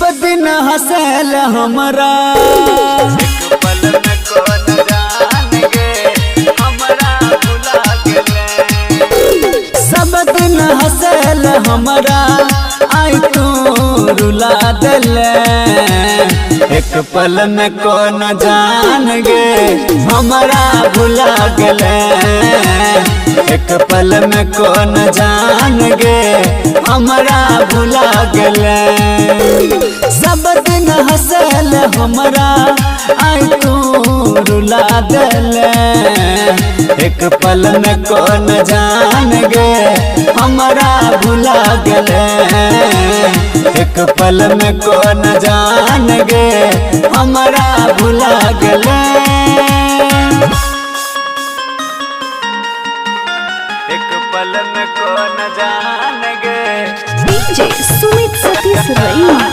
हंसल हमरा एक पल में कौन जानेंगे हमरा भुला गेले सब दिन हंसल हमरा आई तू रुला देले एक पल में कौन जानेंगे हमरा भुला गेले एक पल में कौन जानेंगे हमरा भुला गेले सब दिन हंसल हमरा आई तू रुला देले एक पल में कौन जानेंगे हमरा भुला गेले एक पल में कौन जानेंगे हमरा भुला गेले एक पल में कौन जानेंगे डीजे सुमित सतीश रईमा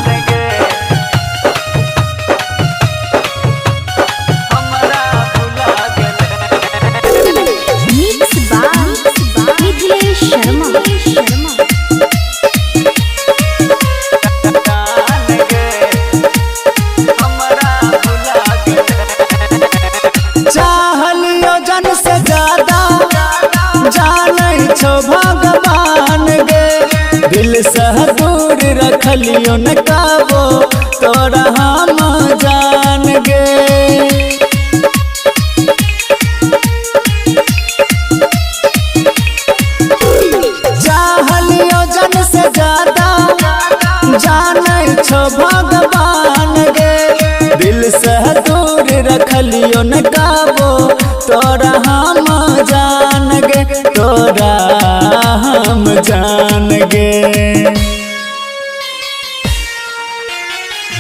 चाहलियो जन से ज्यादा जाने छो भगवान गे दिल से दूर रखलियो न काबो तोरा हम जान गे चाहलियो जन से ज्यादा जाने छो भगवान गे दिल से दूर रखलियो न काबो तोरा हम जान गे तोरा हम जान गे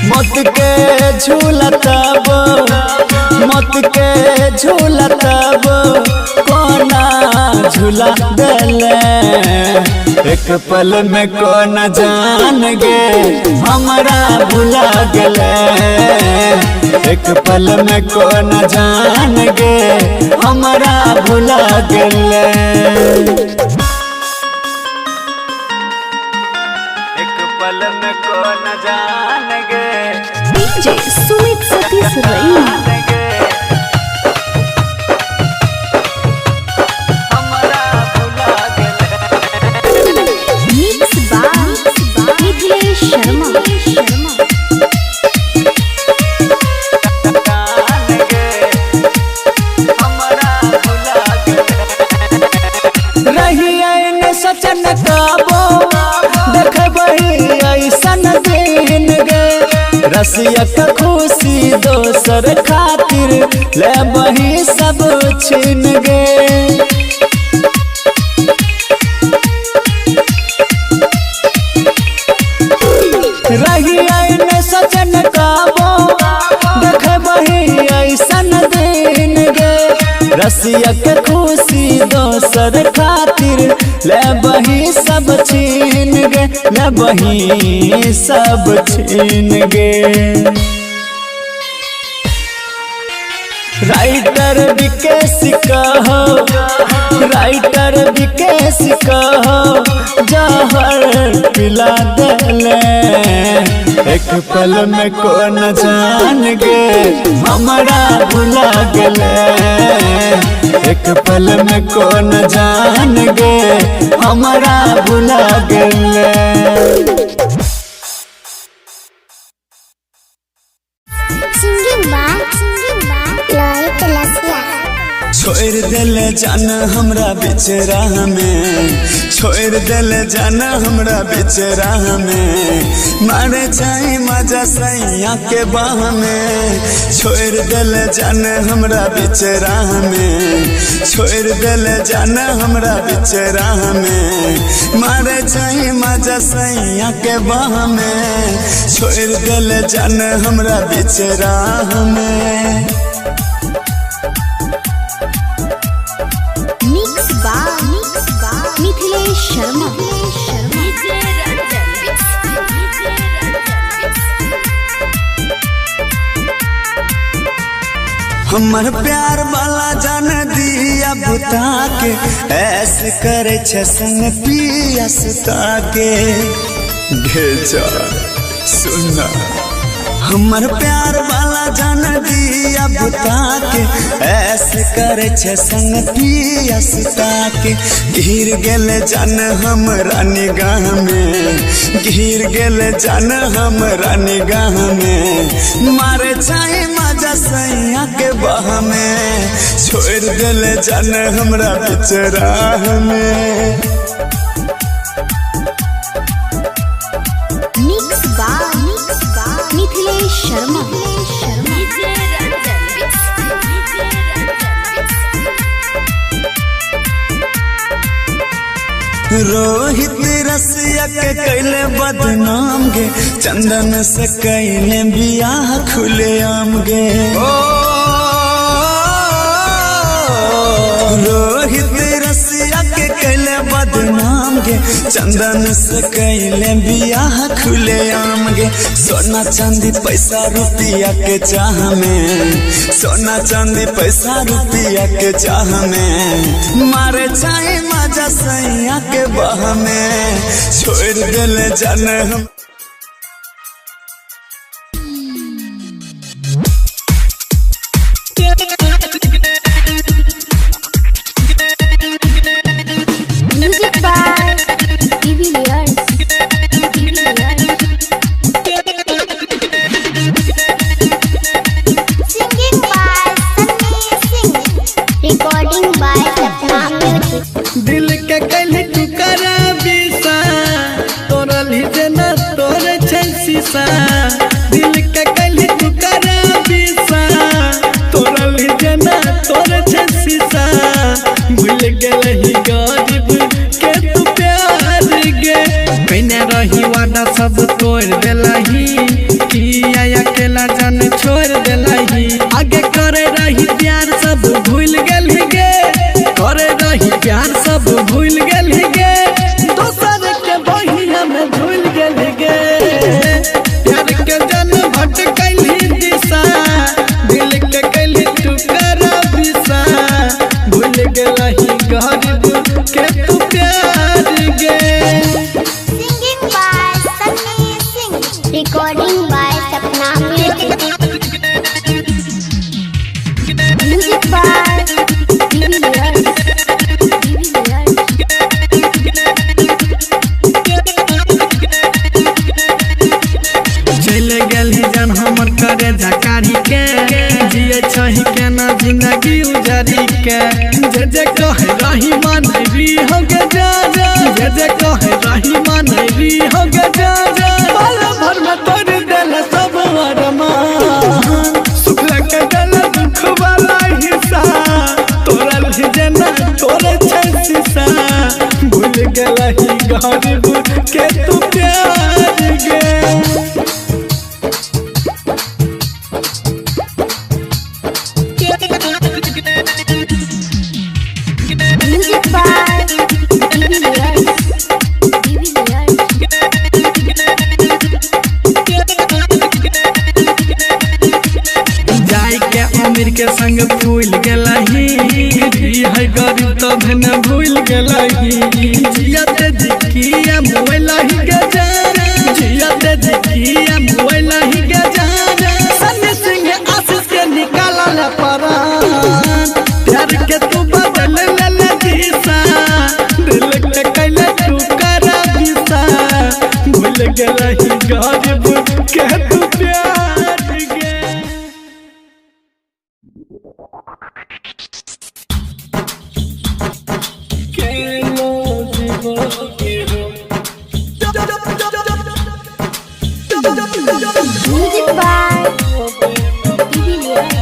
मौत के झूला तब मौत के झूला तब कोना झूला देले एक पल में कौन जान गे हमरा भुला गेले एक पल में कौन जान गे हमरा भुला गेले एक पल में कौन जान गे डीजे सुमित सतीश रईमा सचन काबो देखबही ऐसन दिन गे रसिया का खुशी दोसर खातिर लेबही सब छीन गे रही सचन काबो देखबही ऐसन दिन गे रसिया के खुशी दोसर खातिर लेबही सब छीन गे लेबही सब छीन गे राइटर विकेश कहो राइटर विकेश कहो जहर पिला देले एक पल में कौन जान गे हमरा भुला गेले एक पल में कौन जान गे हमरा भुला गेले छोड़ देले जान हमरा बीच राह में छोड़ देले जान हमरा बीच राह में मारे जाए मजा सैया के बाह में छोड़ देले जान हमरा बीच राह में छोड़ देले जान हमरा बीच राह में मारे जाए मजा सैया के बाह में छोड़ देले जान हमरा बीच राह में मिथिलेश शर्मा हमर प्यार वाला जान दिया बुता के ऐसे करे छे संग पिया सुता के घेचा सुना हमर प्यार वाला जान दिया बुता के ऐसे करे छे संग पिया सुता के घिर गेले जान हमरा निगाह में घिर गेले जान हमरा निगाह में मारे चाहे मजा सैया के बह में छोड़ देले जान हमरा बीच राह में मिक्स बाय मिथिलेश शर्मा रोहित रसिया के कैले बदनाम गे चंदन से कैले बियाह खुले आम गे रोहित रसिया के कैले बदनाम गे चंदन से कैले बियाह खुले आम गे सोना चांदी पैसा रुपया के चाह में सोना चांदी पैसा रुपया के चाह में मारे चाहे मजा सैया के बह में छोड़ देले जान हम music by de Villiers singing by Sunny Singh recording by Sapna music दिल के कल टुकड़ा बिसा तोरल ही जना तोर छै शीशा दिल के कल टुकड़ा बिसा तोरल ही जना तोर छै शीशा भूल गेल ही गरीब के तू प्यार गे कने रही वादा सब तोड़ देलही किया अकेला जान छोड़ देलही आगे करे रही प्यार सब भूल गेलही गे करे रही प्यार सब भूल गेलही गे दोसर के बहिया में भूल गेलही गे प्यार के जन भटकैलही दिशा दिल के कैलही टुकड़ा बिसा भूल गेलही गरीब के तू प्यार गे singing by Sunny Singh recording by Sapna music music by de Villiers चले गेलही जन हमर करे झकारी के जिए छही केना जिंदगी उजारी के जे कहे रही मानरी हो गे जा जे कहे रही मानरी हो गे जा पल भर में तोड़ देल सब अरमान सुख के देल दुख वाला हिस्सा तोरल ही जना तोरे छै शीशा भूल गेलही गरीब के तू प्यार गे म्यूजिक बाय डिविलियर्स जाय के अमीर के संग भूल गेलही है गरीब तब न भूल गेलही जियत जिकिया मोबाइलही के जाना जियत जिकिया मोबाइलही के जाना सन्नी सिंह आशीष के निकालल परान प्यार के तू बदल ले दिशा दिल के कैले टुकड़ा बिसा भूल गेलही गरीब के तू प्यार गे music by de Villiers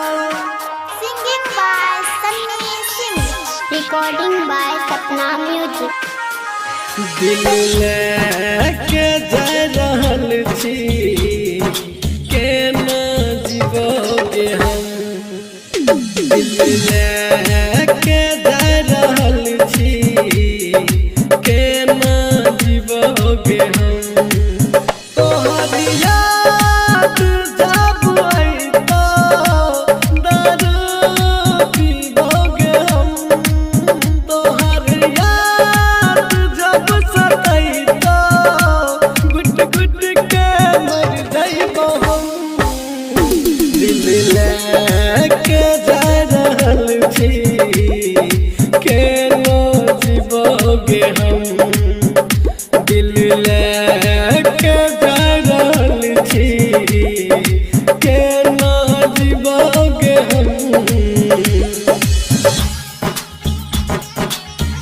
singing by Sunny Singh recording by Sapna music दिल लेके जा रहल छी केना जीवोगे हम दिल लेके जा रहल छी केना जीवोगे हम तोहर याद जब अइतो दारू पीबोगे हम तोहर याद जब सतैतो गुट गुट के मर जाइबो हम दिल लेके जा रहल छी केना जीवोगे हम दिल लेके जा रहल छी केना जीवोगे हम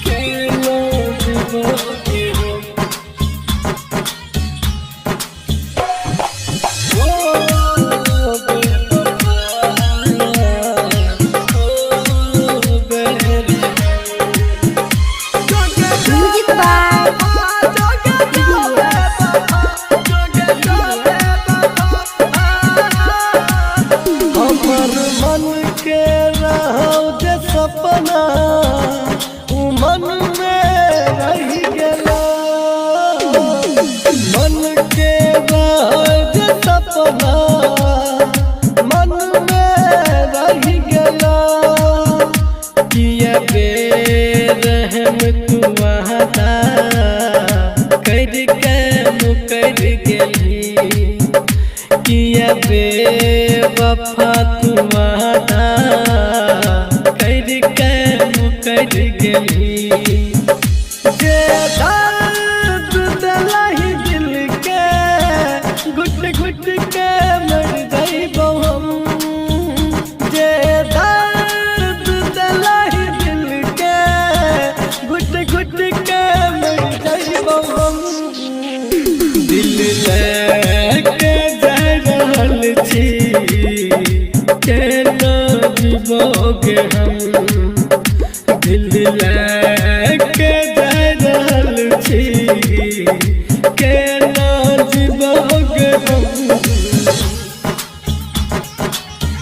केना जीवोगे हम म्यूजिक बाय हमर मन के रहौ जे सपना उ मन में रहि गेला मन के रहौ जे सपना मन में रहि गेला किया बेरहम तू वहादा कर के मुकर गेली किया बेवफा तू वादा कर के मुकर गेली जे दर्द दिलहि दिल के गुट गुट के मर जाइबो हम जे दर्द दिलहि दिल के गुट गुट के मर जाइबो हम दिल लेके जा रहल छी केना जीवोगे हम दिल लेके जा रहल छी केना जीवोगे हम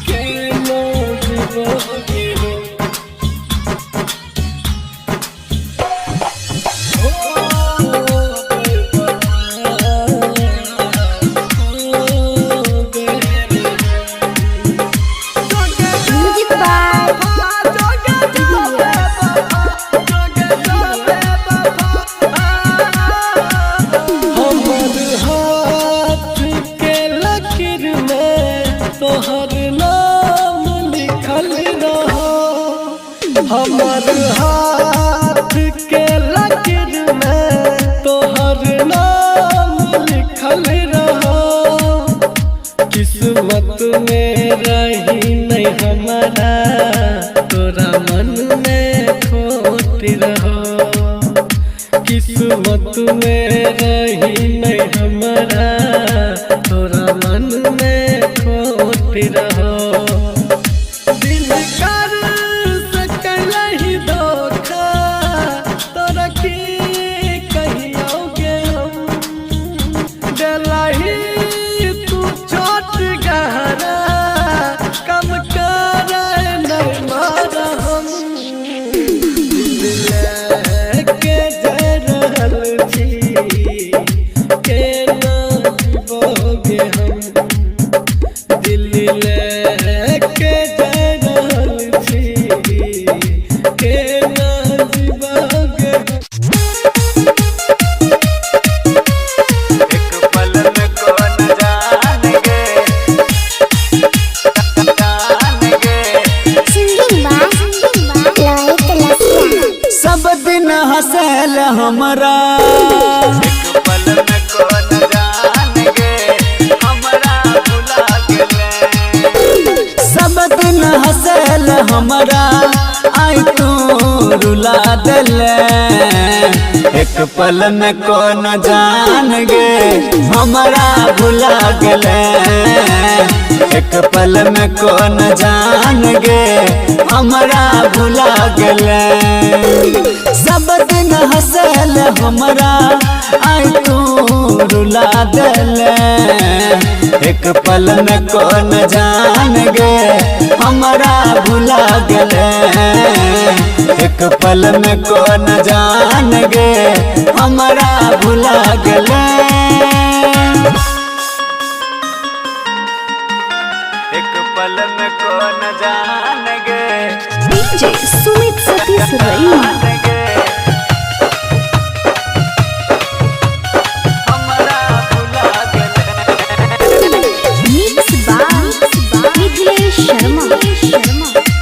केना जीवोगे हम म्यूजिक बाय हमर हाथ के लकीर में तोहर नाम लिखल रहो हमर हाथ के लकीर में तोहर नाम लिखल रहो किस्मत में रही नहीं हमारा तोरा मन में खोट रहो किस्मत में रही नहीं हमारा तोरा मन में खोट रहो दिल कर सकलहि धोखा तोरा की कहियोगे हम दिलहि तू चोट गहरा कम कर नहीं मारा हम दिल लेके जा रहल छी केना जीवोगे हम दिल लेके जा रहल छी केना जीवोगे एक पल में कौन जानेंगे सिंगिंग बाय लॉयड लसिया सब दिन हंसल हमरा एक पल में कौन जानेंगे हमरा भुला गेले सब दिन हंसल हमरा आई तू रुला देले एक पल में कौन जान गे हमरा भुला गले एक पल में कौन जान गे हमरा भुला गले सब दिन हंसल हमरा आई तू रुला दिले एक पल में कौन जान गे हमरा भुला गले एक पल में कौन जान गे हमरा भुला गले एक पल में कौन जान गे DJ Sumit Satish Raima mix by Mithilesh Sharma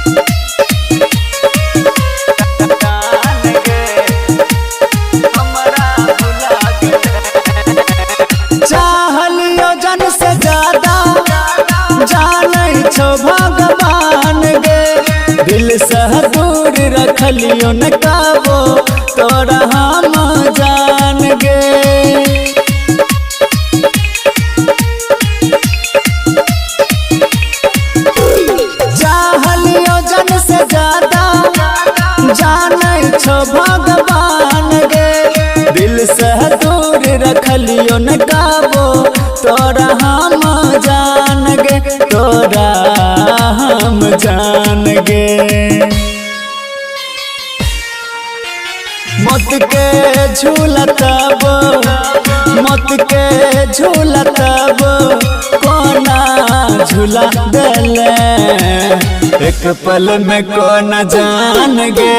चाहलियो जन से ज्यादा जानै छो भगवान गे दिल से दूर रखलियो न काबो तोरा हम जान गे चाहलियो जन से ज्यादा जानै छो भगवान गे दिल से दूर रखलियो न काबो तोरा हम जान गे तोरा हम जान गे मत के झूलतब मत के झूलतब कोना झूला दिले एक पल में कौन जान गे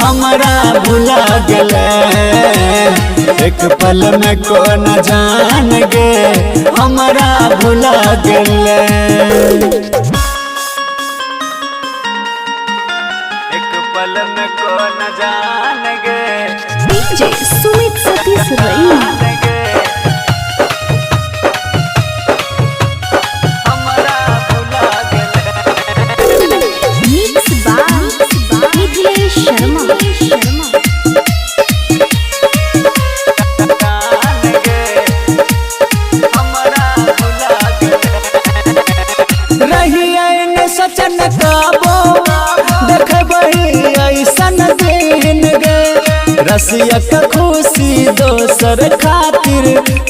हमरा भुला गले एक पल में कौन जान गे हमरा भुला गले एक पल में कौन जान गे DJ Sumit Satish Raima mix by Mithilesh Sharma रही सचन काबो देखबही ऐसन दिन गे रसिया के खुशी दोसर खातिर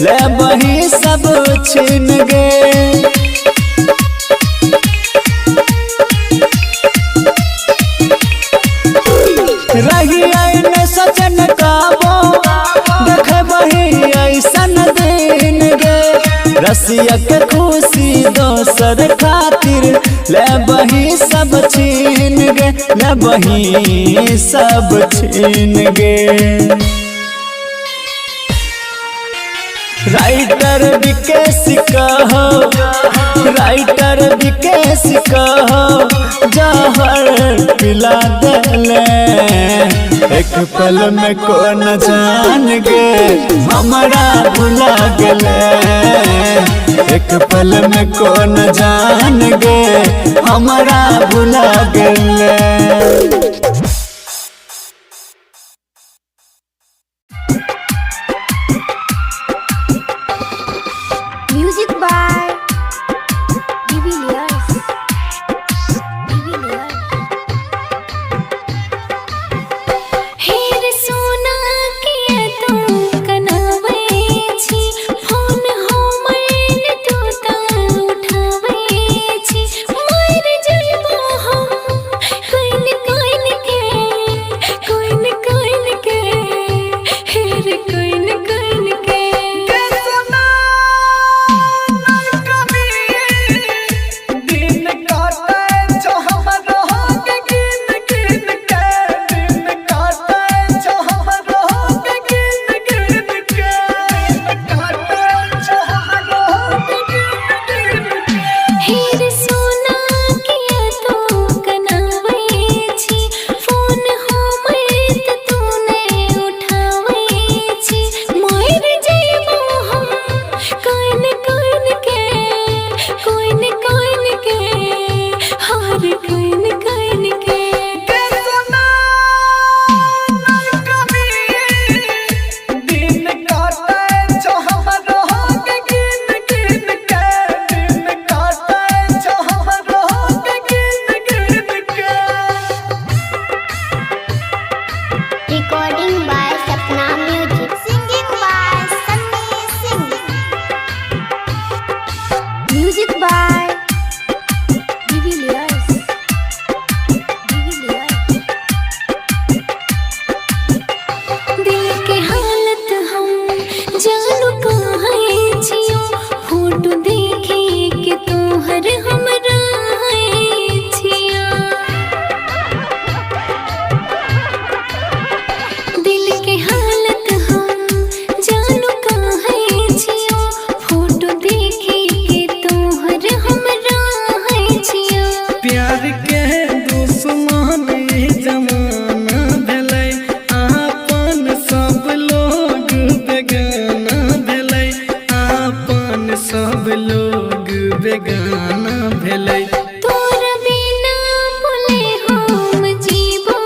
लेबही सब छीन गे रही सचन काबो देखबही ऐसन दिन गे रसिया के खुशी दोसर खातिर लेबही सब छीन गे लेबही सब छीन गे राइटर विकेश कहो राइटर विकेश कहो जहर पिला दिले एक पल में कौन जान गे हमरा भुला गले एक पल में कौन जान गे हमरा भुला गले म्यूजिक बाय डिविलियर्स हेर सोना किया तू कनावे छी फोन हो मैन तू ता उठावे छी मर जइबो हम कोइन कोइन के हेर कोइन कोइन के दिन काटे जो हमरो के गिन गिन के दिन काटे जो हमरो के गिन गिन के दिन काटे जो हमरो के गिन गिन के हेर सोना किया तू कनावे छी फोन हो मैत तूने उठावे छी मर जइबो हम कोइन कोइन के हार कोइन कोइन के सुना कभी भइले तोरा बिना बोले हम जीवो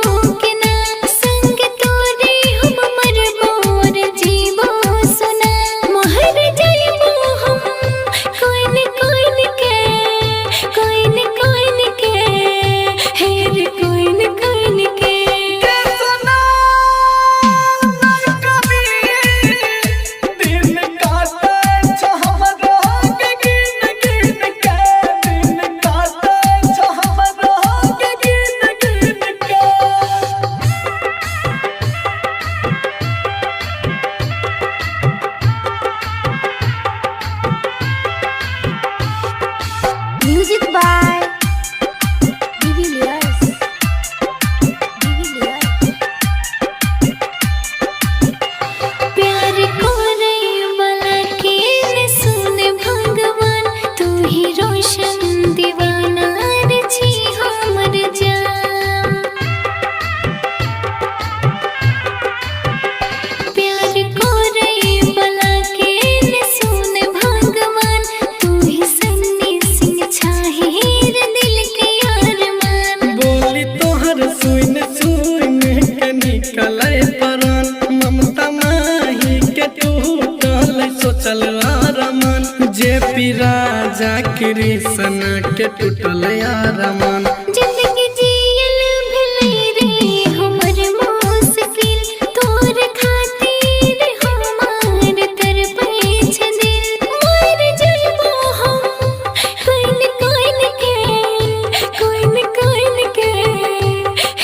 के ना संग तोरे हम मरबो और जीवो सुना महर जाइबो हम कोइन कोइन के हेर कोइन के सुना कभी दिन काटे छ हमरा के गिन गिन के दिन काटे छ हमरा के गिन गिन के Music by Divilliers. प्यार करे वाला के न सुन भगवान तू ही रोशन दीवाना रे छी हमर जान प्यार करे वाला के न सुन भगवान तू ही सन्नी सिंह छाहिर दिल के अरमान बोली तोहर सुन सुन के निकले परन ममता माही के टूटल सोचल आरमान जे पी राजा कृष्ण के टूटल आरमान जिंदगी जियल भले रे हमर मुश्किल तोर खातिर हमार तरपै छ दिल मर जाइबो हम कोइन के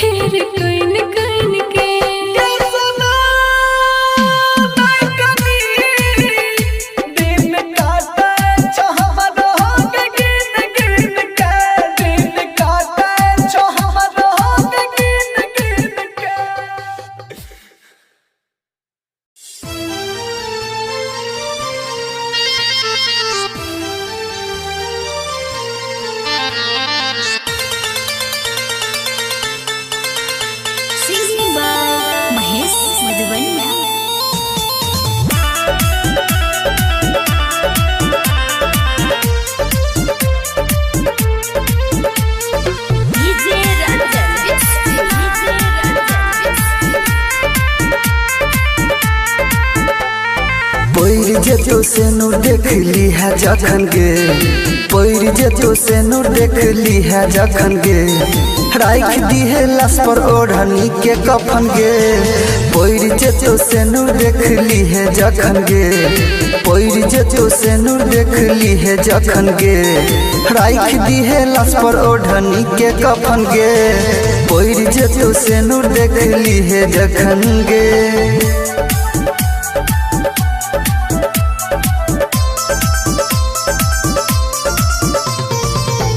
हेर कोइन के सुना कभी दिन काटे छ हमरा के गिन गिन के दिन काटे छ हमरा के गिन गिन के Singing by Mahesh Madhuvanya. DJ Ranjan Mix. पैर जेतो से नूर देख ली है जखन गे पैर जेतो से नूर देख ली है जखन गे राख दी है लाश पर ओढ़नी के कफन गे पैर जेतो से नूर देख ली है जखन गे पैर जेतो से नूर देख ली है जखन गे राख दी है लाश पर ओढ़नी के कफन गे पैर जेतो से नूर देख ली है जखन गे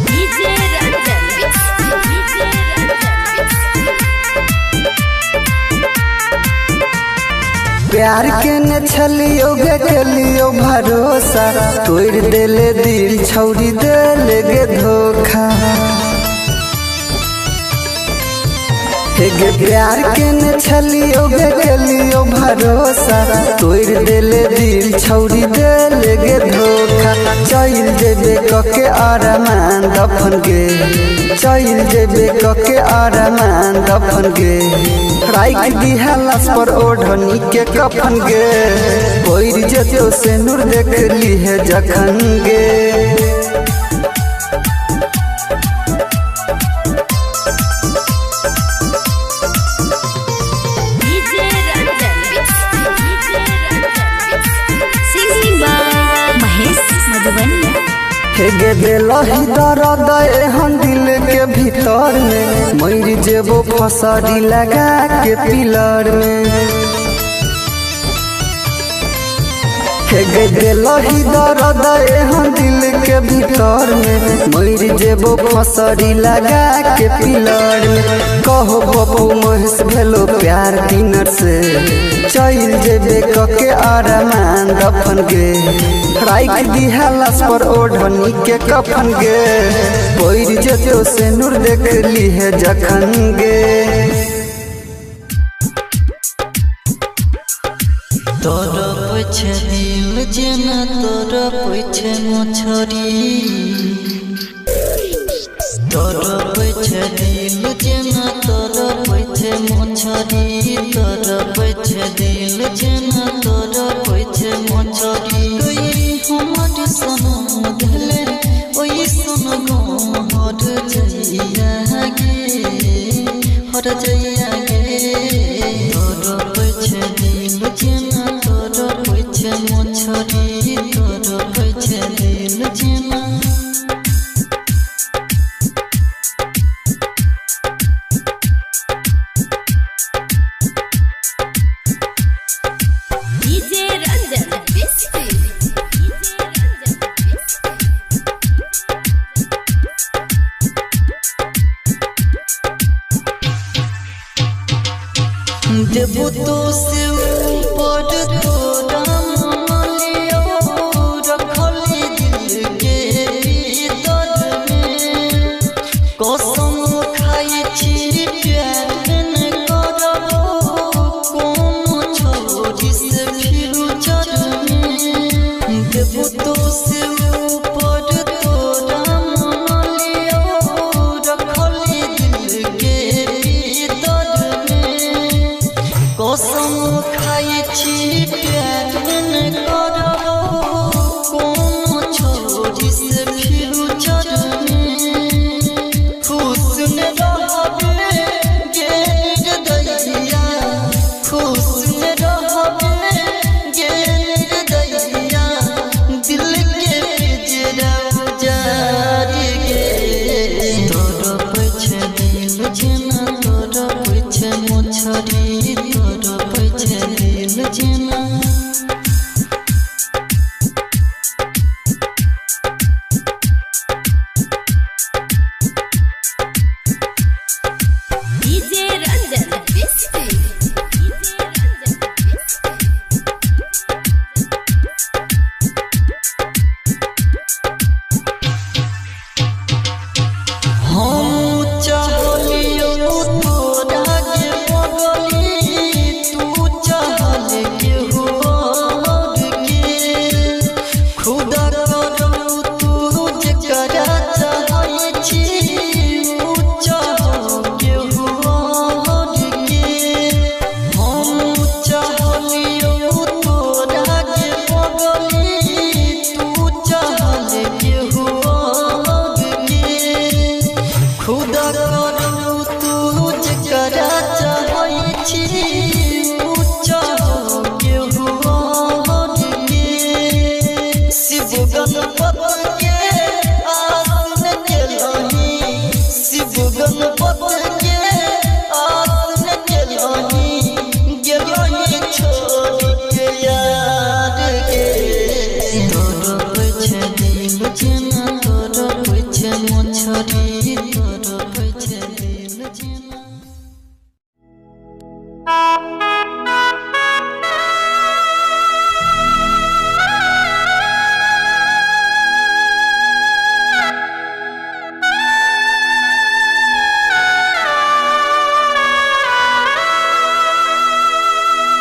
DJ Ranjan Mix. प्यार के न छलियो गे केलियो भरोसा तोड़ देले दिल छौरी देले गे धोखा हे गे प्यार के न छलियो गे केलियो भरोसा तोड़ देले दिल छौरी देले गे धोखा चल जेबे कके आरमान दफन गे चल जेबे कके आरमान दफन गे राख दी है लाश पर ओढ़नी के कफन गे पैर जेतो से नूर देख ली है जखन गे DJ Ranjan Mix. Singing by Mahesh Madhuvanya. हे गे बेलही दर्द एहन दिल के भीतर में मर जेबो फसरी लगा के पिलर में हे गे बेलही दर्द एहन दिल के भीतर में मर जेबो फसरी लगा के पिलर में कहो बपू महेश भेलो प्यार दिनर से चल जेबे कके आरमान दफन गे राख दी है लाश पर ओढ़नी के कफन गे पैर जेतो से नूर देख ली है जखन गे तोर पछे दिल जेना तोर पछे मछरी तड़प छे दिल जेना तड़प छे मछरी तड़प छे दिल जेना तड़प छे मछरी कोई हमर सनम धले ओई सन हर जइया गे तड़प छे दिल जेना तड़प छे मछरी तड़प छे दिल जेना देबू तो से ऊपर तोरा मालियो रखली दिल के भीतर में कसम खाई छी प्यार न करबो कोन छोड़ी से फ्यूचर में देबू तो से ऊपर तोरा मालियो रखली दिल के भीतर में कसम खाई छी प्यार न करबो कोन छोड़ी से फ्यूचर में खुश न रहबे गे दैया खुश न रहबे गे दैया दिल के पिंजरा जारी गे तड़प छे दिल जेना तड़प छे मछरी तड़प छे दिल जेना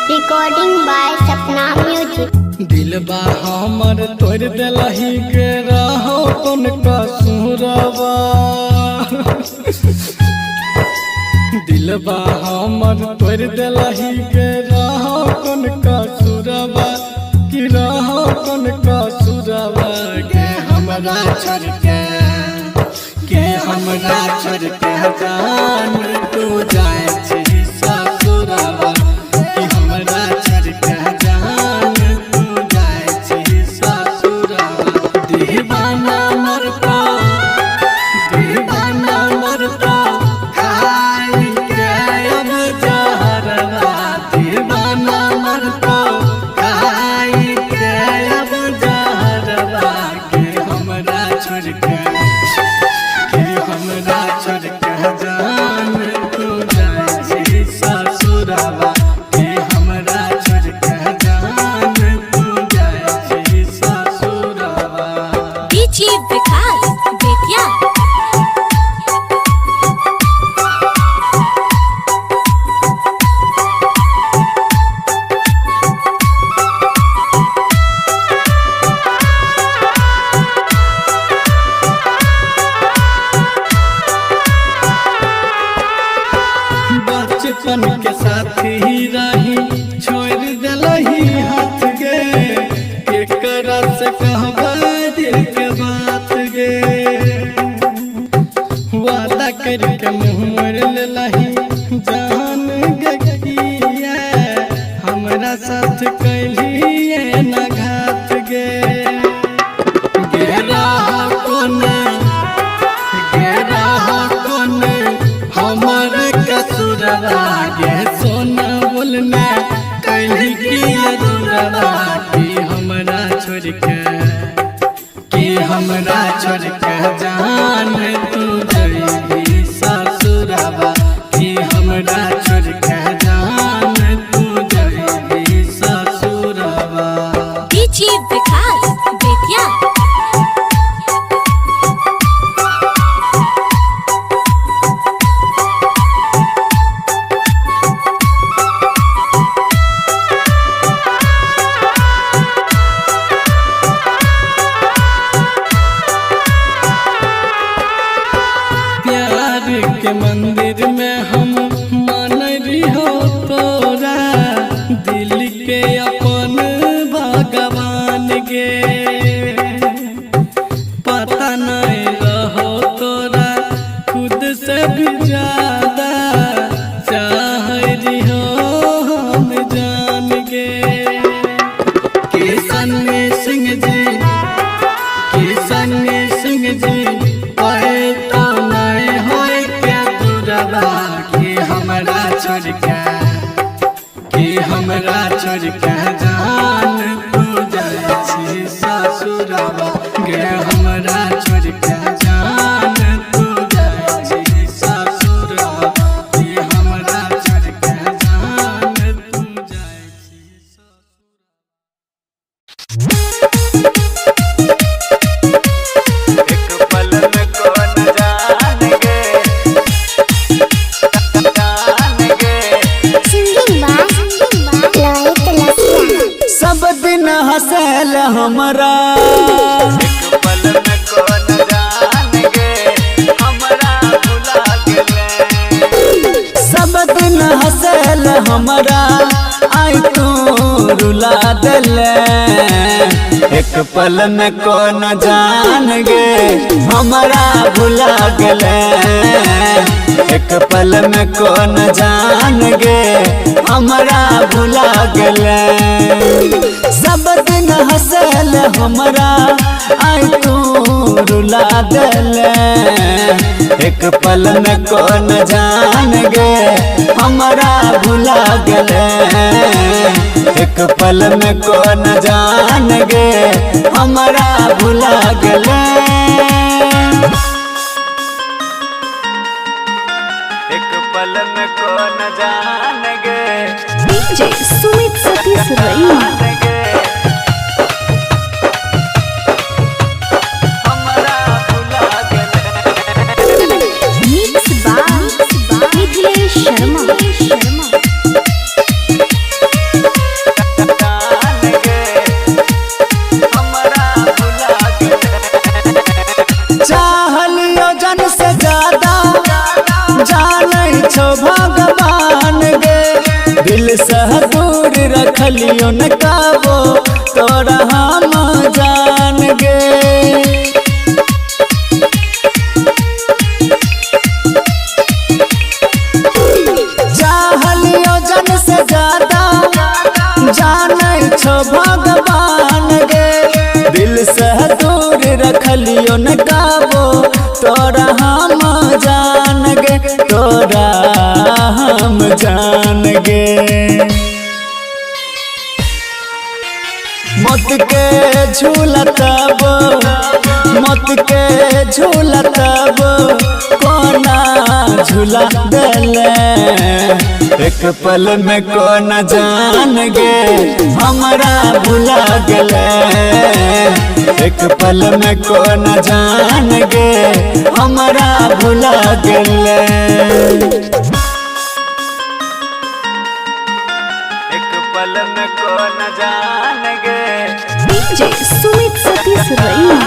Recording by Sapna Music. दिलबा हमर तोड़ देलही के रहो कोन कसूरबा दिलबा हमर तोड़ देलही के रहो कोन कसूरबा कि रहो कोन कसूरबा के हमरा छोड़ के हमरा छोड़ के जान तू जाए छी ससुरबा कि हमरा छोड़ के जान तू जाए छी ससुरबा दीवाना मरता खाई के अब जहरवा दीवाना मरता खाई के अब जहरवा के हमरा छोड़ के हमरा छोड़ के जान तू जाए करके मुँह मोर लही जान गकिया हमरा साथ कैलिए न घात गे गेरा कोने हमर कसुरवा गे सोना बोलने कैली की अधूरवा कि हमरा छोड़ के जान तू जइबी ससुरवा कि हमरा छोड़ के जान तू जइबी ससुरवा। डीजे विकास बेतिया के मंदिर में हम मानरी हो तोरा दिल के अपन भगवान गे पता नहीं रहो तोरा खुद से भी ज्यादा चाहरी हो हम जान गे किशन सिंह जी हमरा छोड़ के जान तू जाइ छी ससुरवा गे हमरा छोड़ के जान तू जाइ छी ससुरवा गे हमरा छोड़ के जान तू जाइ छी एक पल में कौन जान गे सब दिन हंसल हमरा एक पल में कौन जान गे हमरा भुला गेले सब दिन हंसल हमरा आई तू रुला देले एक पल में कौन जान गे हमरा भुला गेले एक पल में कौन जान गे हमरा भुला गेले सब दिन हंसल हमरा आई तू रुला देले एक पल में कौन जान गे हमरा भुला गेले एक पल में कौन जान गे हमरा भुला गेले एक पल में कौन जान गे डीजे सुमित सतीश रईमा हमरा भुला गेले मिक्स बाय मिथिलेश शर्मा चाहलियो जन से ज्यादा जानै छो भगवान गे दिल से दूर रखलियो न काबो तोरा हम जान गे चाहलियो जन से ज्यादा जानै छो भगवान गे दिल से दूर रखलियो न काबो तोरा हम जान गे तोरा हम जान गे मौत के झूला तब कोना झूला देले एक पल में कोना जान गे हमरा भुला गेले एक पल में कोना जान गे हमरा भुला गेले एक पल में कोना जान गे DJ Sumit Satish Raima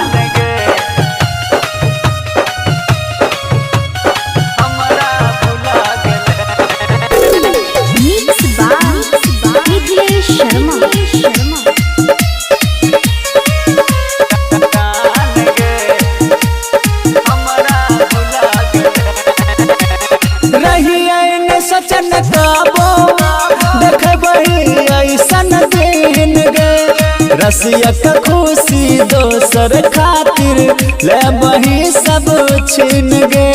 mix by Mithilesh Sharma रसिया के खुशी दोसर खातिर ले बही सब छीन गे।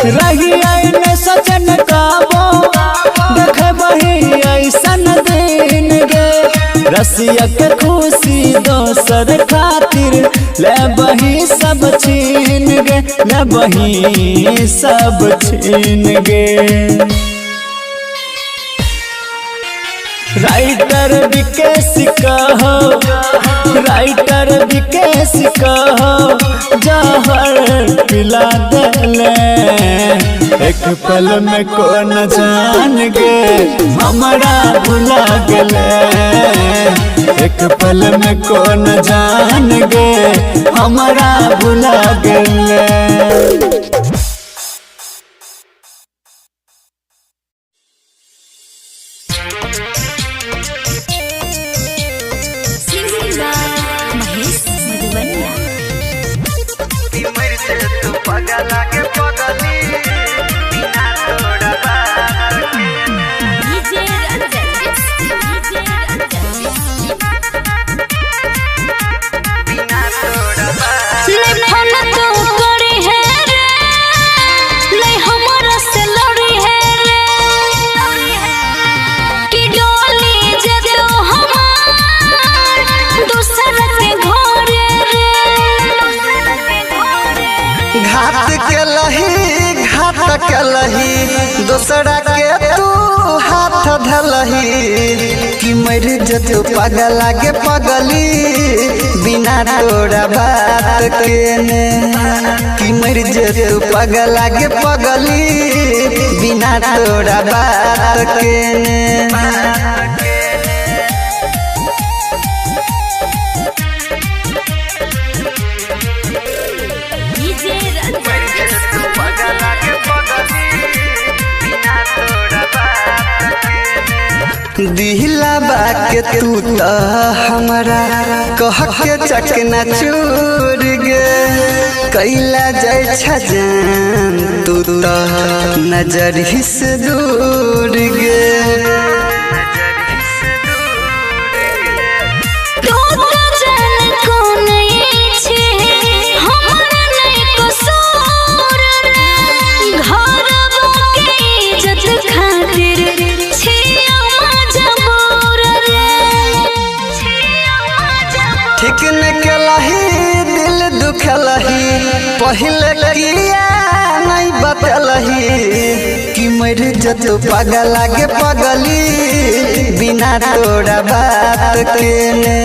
रही आईने सजन काबो देखे बही ऐसन दिन गे। रसिया के खुशी दोसर खातिर ले बही सब छीन गे, ले बही सब छीन गे। राइटर विकेश कहो, राइटर विकेश कहो जहर पिला देले। एक पल में कौन जान गे हमरा भुला गेले। एक पल में कौन जान गे हमरा भुला गेले। दूसरा के तू हाथ धलही कि मर जतो पागल लागे पगली बिना तोरा बात के ने। कि मर जतो पागल लागे पगली बिना तोरा बात के ने। दिहला बाके तू तो हमारा कह के चकना चूर गे। कैला जाय छजान तू तो नजर हिस दूर गे। पहले किया नहीं बतलही कि मर जतो पागल लागे पगली बिना तोरा बात के ने।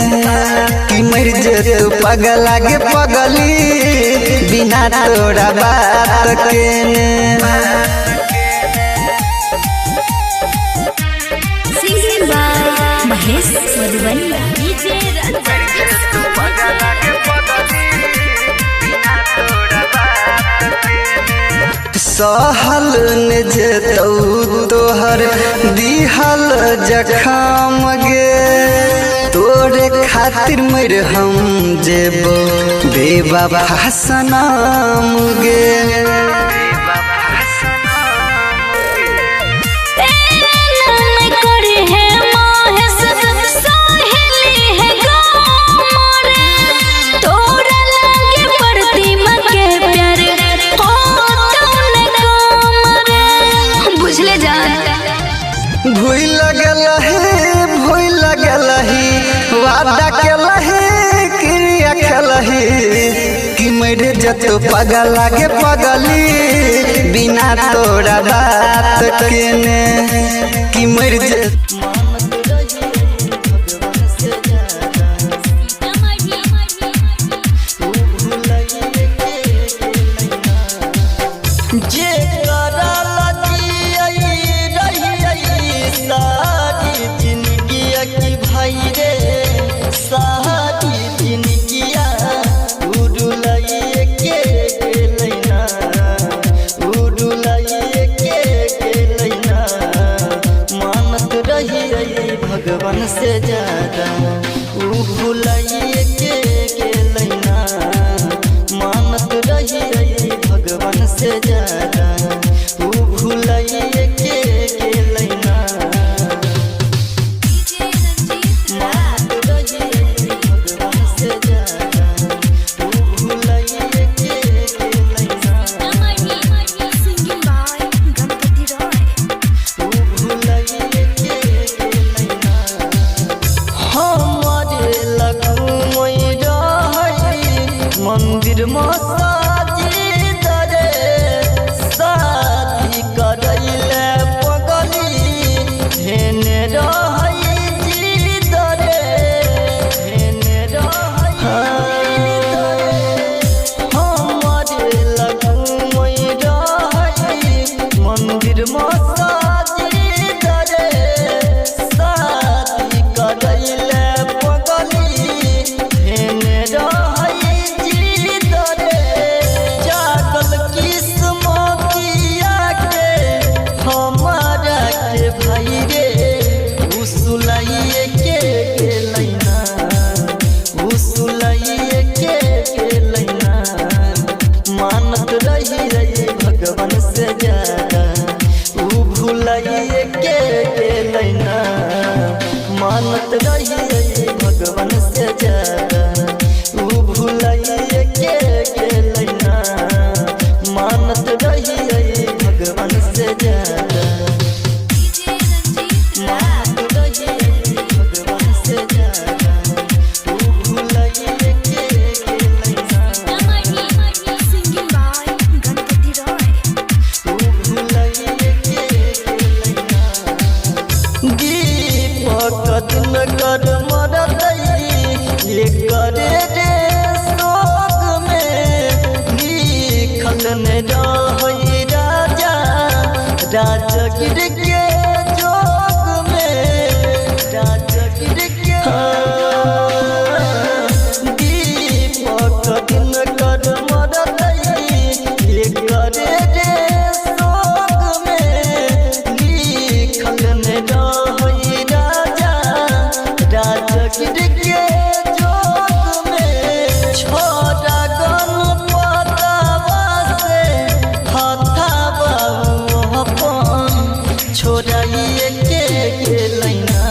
कि मर जतो पागल लागे पगली बिना तोरा बात के ने। महेश मधुबनिया सहल ने जेतौ तोहर दिहल जखम गे। तोरे खातिर मर हम जेबो बेवफा सनम गे। वादा केलही क्रिया खेलही कि मर जतो पागल लागे पगली बिना तोरा बात के ने। कि मर भगवान से ज्यादा ऊ भुलाइए के लैना। मानत रही भगवान से ज्यादा ऊ भुलाइए लगू मोई रहई मंदिर मस्जिद रे शादी करैले पगली हेने रहई जिद रे हेने रहई हमारे लगू मोई रहई मंदिर मस्जिद रे शादी करैले पगली हेने रहई जिद रे जागल किस्मतिया के हमारा के भाई रे उसुलाइए के लैना उसुलाइए के लैना मानत रही रही भगवान से ज्यादा ऊ भुलाइए के लैना मानत रही रही भगवान से ज्यादा ऊ भुलाइए के लैना मानत रही रही भगवान से ज्यादा मानत रही रही भगवान से ज्यादा ऊ भुलाइए के लैना दीपक नगर मरतई ये करे रे सोग में लिखल ने रहई राजा राजगिर के जोग में राजगिर के दीपक नगर मरतई ये करे रे सोग में लिखल ने रहई राजा राजगिर के जोग में छोटा गणपतवा से हथावा अपन छोड़ाइए के लैना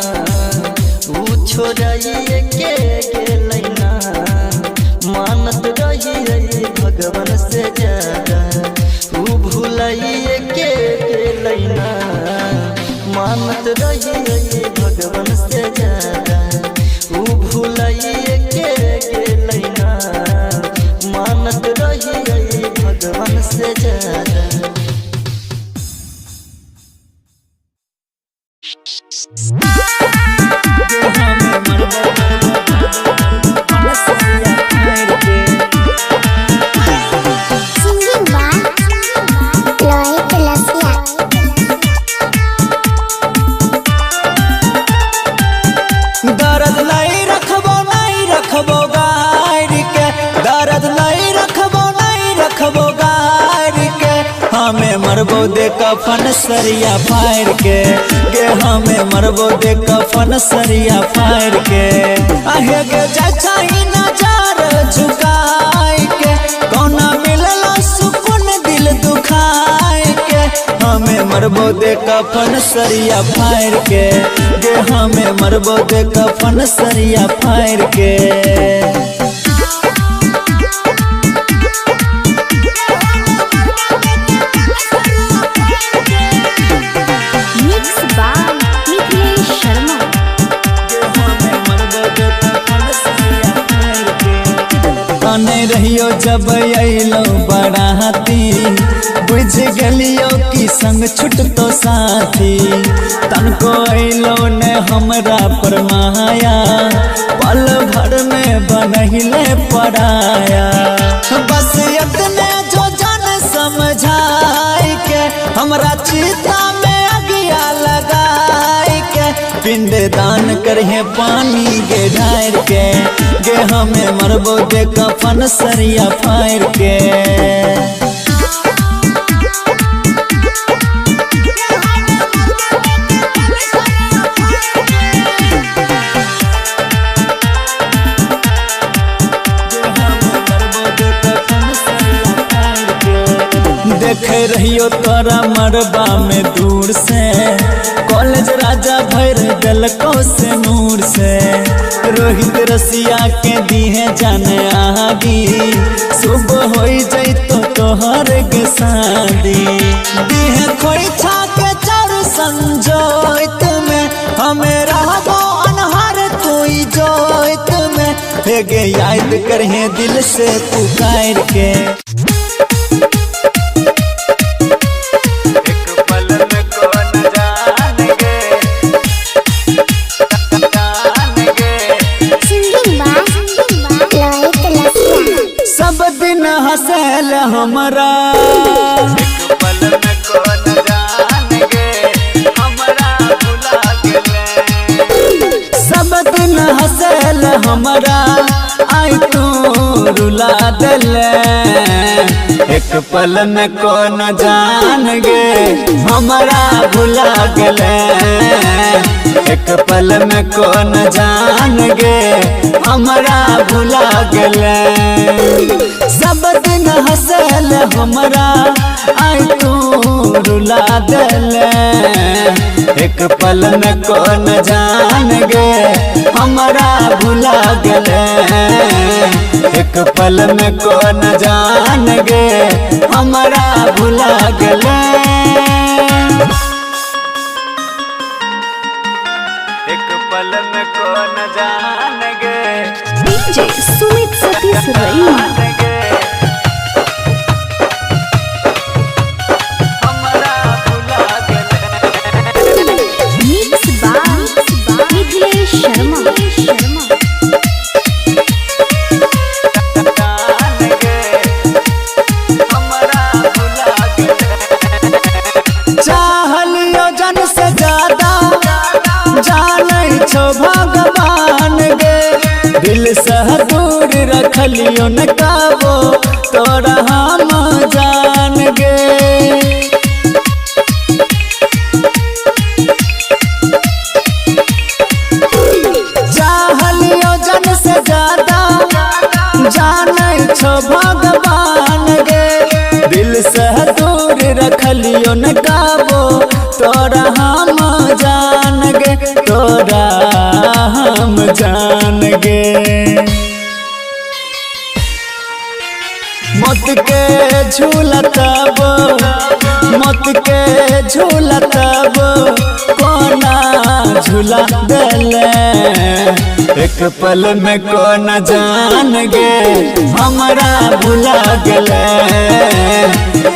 ऊ छोड़ाइए के लैना मानत रही रही भगवान से ज्यादा ऊ भुलाइए के लैना मानत रही रही भगवान से ज्यादा ऊ भुलाइए के लैना मानत रही रही भगवान से ज्यादा Singing by Loit Lasia. दर्द नहीं रखबो गायर के दर्द नहीं रखबो गायर के हमें मरबो दे कफन सरिया फायर के गे हमें मरबो दे कफन सरिया फायर के आहे गे जैसा ही नजर झुकाए के कौना मिलला सुकून दिल दुखाए के हमें मरबो दे कफन सरिया फायर के गे हमें मरबो दे कफन सरिया फायर के Mixed by Mithilesh Sharma. कने रहियो जब अइलो बराती बुझ गेलियो कि संग छुटतो साथी तनको अइलो ने हमरा पर माया पल भर में बनहिले पराया बस इतने जो जान समझाई के हमरा चिता में अगिया लगाई के पिंड दान करहे पानी गे ढार के गे हमें मरबो दे कफन सरिया फायर के देखे रहियो तोरा मरबा में दूर से कॉलेज राजा भर दलको से नूर से रोहित रसिया के दिहे जाने आगी सुबह हो जैतो तोहर के शादी दिहे खोई छा के चर संजोइत में हमें रहबो अनहर कोई जोइत में सभे गे याद करहे दिल से पुकार के। एक पल में कौन जान गे, सिंगिंग बाय लोहित लसिया। सब दिन हंसल हमरा। एक पल में कौन जान गे, हमरा भुला गेले। सब दिन हंसल हमरा, आई तू रुला देले। एक पल में कौन जान गे, हमरा भुला गेले। एक पल में कौन जान गे, हमरा भुला गेले। सब दिन हंसल हमरा, आई तू रुला देले। एक पल में कौन जान गे, हमरा भुला गेले। एक पल में कौन जान गे, हमरा भुला गेले। एक पल में कौन जान गे, DJ Sumit Satish Raima. Mix by Mithilesh Sharma. चाहलियो जन से ज्यादा जानै छो भगवान गे। दिल से दूर रखलियो न काबो, तोरा हम जान गे। चाहलियो जन से ज्यादा जानै छो भगवान गे। दिल से दूर रखलियो न काबो, तोरा हम जान गे, तोरा हम जान गे। मौत के झूलतब, मौत के झूलतब कोना झूला देले। एक पल में कौन जान गे, हमरा भुला गेले।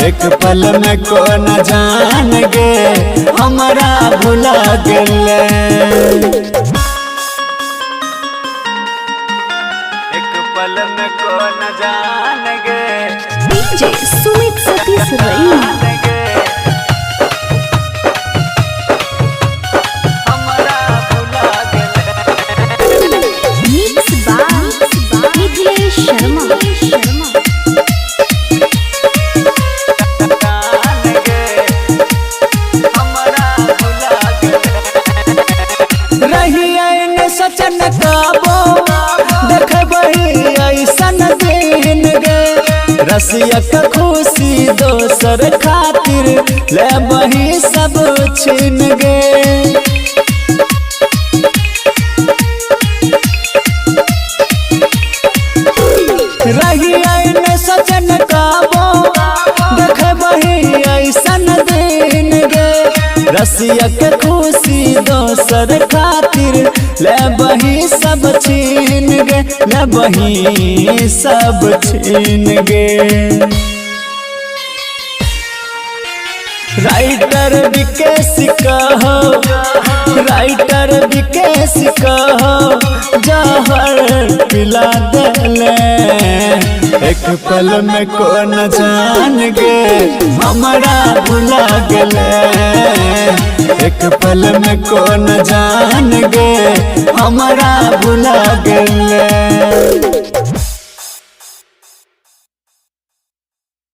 एक पल में कौन जान गे, हमरा भुला गेले। एक पल में कौन जान गे, DJ Sumit Satish Raima. Mix by Mithilesh Sharma. रहिए ने सचन काबो, देखबही ऐसन दिन गे। रसिया के खुशी दोसर खातिर, लेबही सब छीन गे। रहिए ने सचन काबो, देखबही ऐसन दिन गे। रसिया के खुशी दोसर खातिर, लेबही सब छीन गे, लेबही सब छीन गे। राइटर विकेश कहो, राइटर विकेश कहो, जहर पिला देले। एक पल में कौन जान गे, हमरा भुला गेले। एक पल में कौन जान गे, हमरा भुला गेले।